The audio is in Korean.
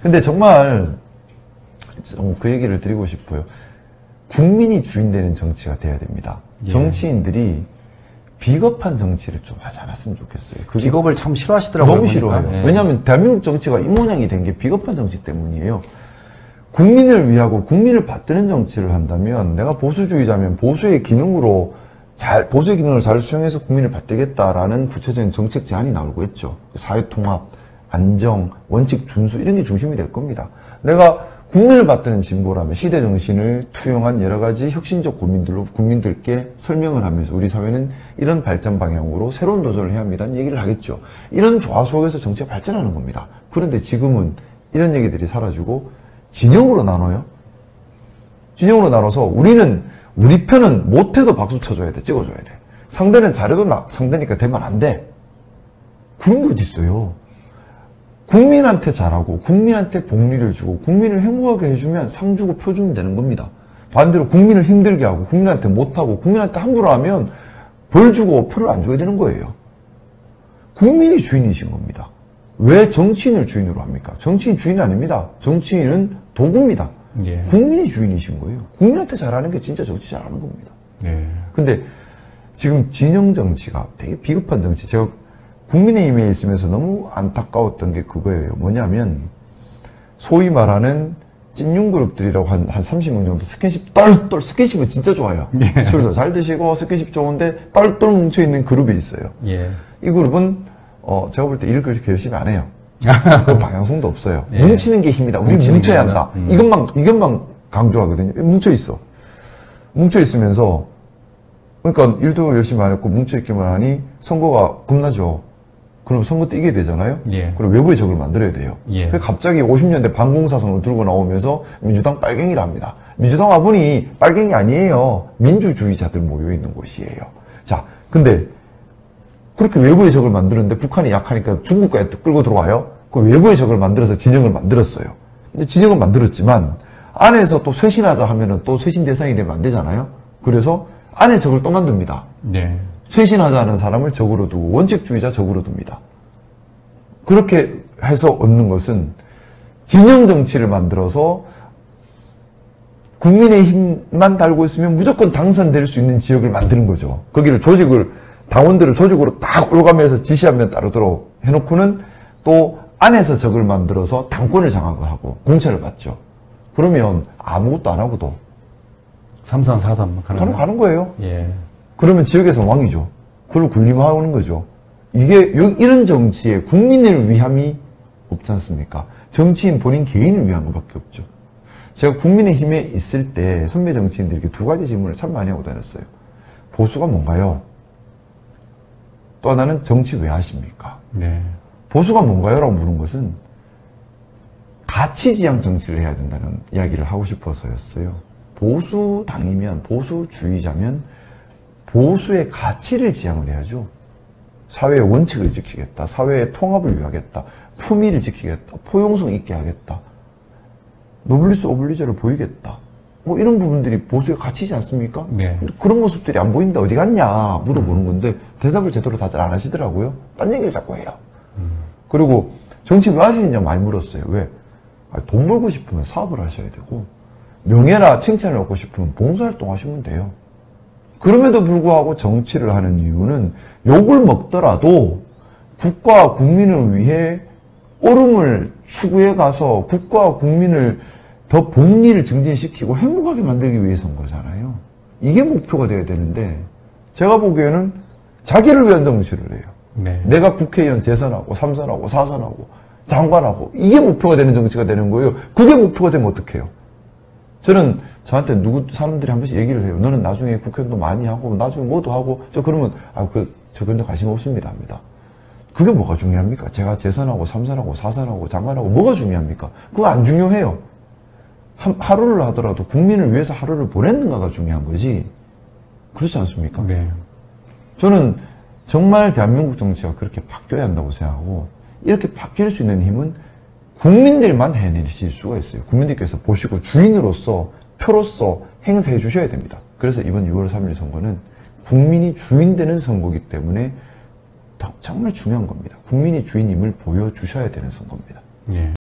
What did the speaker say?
근데 정말 그 얘기를 드리고 싶어요. 국민이 주인 되는 정치가 돼야 됩니다. 예. 정치인들이 비겁한 정치를 좀 하지 않았으면 좋겠어요. 비겁을 참 싫어하시더라고요. 너무 싫어요. 예. 왜냐하면 대한민국 정치가 이 모양이 된 게 비겁한 정치 때문이에요. 국민을 위하고 국민을 받드는 정치를 한다면, 내가 보수주의자면 보수의 기능으로 보수의 기능을 잘 수행해서 국민을 받들겠다라는 구체적인 정책 제안이 나오겠죠. 사회통합, 안정, 원칙 준수 이런 게 중심이 될 겁니다. 내가 국민을 받드는 진보라면 시대 정신을 투영한 여러 가지 혁신적 고민들로 국민들께 설명을 하면서 우리 사회는 이런 발전 방향으로 새로운 도전을 해야 합니다는 얘기를 하겠죠. 이런 조화 속에서 정치가 발전하는 겁니다. 그런데 지금은 이런 얘기들이 사라지고 진영으로 나눠요. 진영으로 나눠서 우리 편은 못해도 박수 쳐줘야 돼. 찍어줘야 돼. 상대는 잘해도 상대니까 되면 안 돼. 그런 게 어디 있어요. 국민한테 잘하고 국민한테 복리를 주고 국민을 행복하게 해주면 상 주고 표 주면 되는 겁니다. 반대로 국민을 힘들게 하고 국민한테 못하고 국민한테 함부로 하면 벌 주고 표를 안 줘야 되는 거예요. 국민이 주인이신 겁니다. 왜 정치인을 주인으로 합니까? 정치인 주인이 아닙니다. 정치인은 도구입니다. 예. 국민이 주인이신 거예요. 국민한테 잘하는 게 진짜 정치 잘하는 겁니다. 예. 근데 지금 진영 정치가 되게 비겁한 정치. 제가 국민의힘에 있으면서 너무 안타까웠던 게 그거예요. 뭐냐면 소위 말하는 찐윤그룹들이라고 한 30명 정도 스킨십 똘똘, 스킨십은 진짜 좋아요. 예. 술도 잘 드시고 스킨십 좋은데 똘똘 뭉쳐있는 그룹이 있어요. 예. 이 그룹은 제가 볼 때 일을 그렇게 열심히 안 해요. 그 방향성도 없어요. 예. 뭉치는 게 힘이다. 우리 뭉쳐야 한다. 이것만 강조하거든요. 뭉쳐있어. 뭉쳐있으면서 그러니까 일도 열심히 안 했고 뭉쳐있기만 하니 선거가 겁나죠. 그럼 선거 때 이겨야 되잖아요. 예. 그리고 외부의 적을 만들어야 돼요. 예. 그래서 갑자기 50년대 반공사선을 들고 나오면서 민주당 빨갱이를 합니다. 민주당 와보니 빨갱이 아니에요. 민주주의자들 모여있는 곳이에요. 자, 근데 그렇게 외부의 적을 만드는데 북한이 약하니까 중국까지 끌고 들어와요. 그 외부의 적을 만들어서 진영을 만들었어요. 근데 진영을 만들었지만 안에서 또 쇄신하자 하면은 또 쇄신 대상이 되면 안 되잖아요. 그래서 안에 적을 또 만듭니다. 네. 쇄신하자는 사람을 적으로 두고 원칙주의자 적으로 둡니다. 그렇게 해서 얻는 것은 진영 정치를 만들어서 국민의힘만 달고 있으면 무조건 당선될 수 있는 지역을 만드는 거죠. 거기를 당원들을 조직으로 딱 올가면서 지시하면 따르도록 해놓고는 또 안에서 적을 만들어서 당권을 장악을 하고 공천을 받죠. 그러면 아무것도 안 하고도 3선, 4선 가는 거예요. 예. 그러면 지역에서 왕이죠. 그걸 군림하는 거죠. 이런 정치에 국민을 위함이 없지 않습니까? 정치인 본인 개인을 위한 것밖에 없죠. 제가 국민의힘에 있을 때 선배 정치인들에게 두 가지 질문을 참 많이 하고 다녔어요. 보수가 뭔가요? 또 하나는 정치 왜 하십니까? 네. 보수가 뭔가요? 라고 물은 것은 가치지향 정치를 해야 된다는 이야기를 하고 싶어서였어요. 보수당이면, 보수주의자면 보수의 가치를 지향을 해야죠. 사회의 원칙을 지키겠다. 사회의 통합을 위하겠다. 품위를 지키겠다. 포용성 있게 하겠다. 노블리스 오블리저를 보이겠다. 뭐 이런 부분들이 보수의 가치지 않습니까? 네. 그런 모습들이 안 보인다. 어디 갔냐 물어보는 건데 대답을 제대로 다들 안 하시더라고요. 딴 얘기를 자꾸 해요. 그리고 정치 왜 하시느냐 많이 물었어요. 왜? 돈 벌고 싶으면 사업을 하셔야 되고 명예나 칭찬을 얻고 싶으면 봉사활동 하시면 돼요. 그럼에도 불구하고 정치를 하는 이유는 욕을 먹더라도 국가와 국민을 위해 옳음을 추구해 가서 국가와 국민을 더 복리를 증진시키고 행복하게 만들기 위해서인 거잖아요. 이게 목표가 돼야 되는데 제가 보기에는 자기를 위한 정치를 해요. 네. 내가 국회의원 재선하고 3선하고 4선하고 장관하고 이게 목표가 되는 정치가 되는 거예요. 그게 목표가 되면 어떡해요? 저는 저한테 사람들이 한 번씩 얘기를 해요. 너는 나중에 국회의원도 많이 하고 나중에 뭐도 하고 그러면 저 그런 데 관심 없습니다 합니다. 그게 뭐가 중요합니까? 제가 재선하고 3선하고 4선하고 장관하고 뭐가 중요합니까? 그거 안 중요해요. 하루를 하더라도 국민을 위해서 하루를 보냈는가가 중요한 거지. 그렇지 않습니까? 네. 저는 정말 대한민국 정치가 그렇게 바뀌어야 한다고 생각하고 이렇게 바뀔 수 있는 힘은 국민들만 해내실 수가 있어요. 국민들께서 보시고 주인으로서 표로서 행사해 주셔야 됩니다. 그래서 이번 6월 3일 선거는 국민이 주인 되는 선거이기 때문에 정말 중요한 겁니다. 국민이 주인임을 보여주셔야 되는 선거입니다. 예.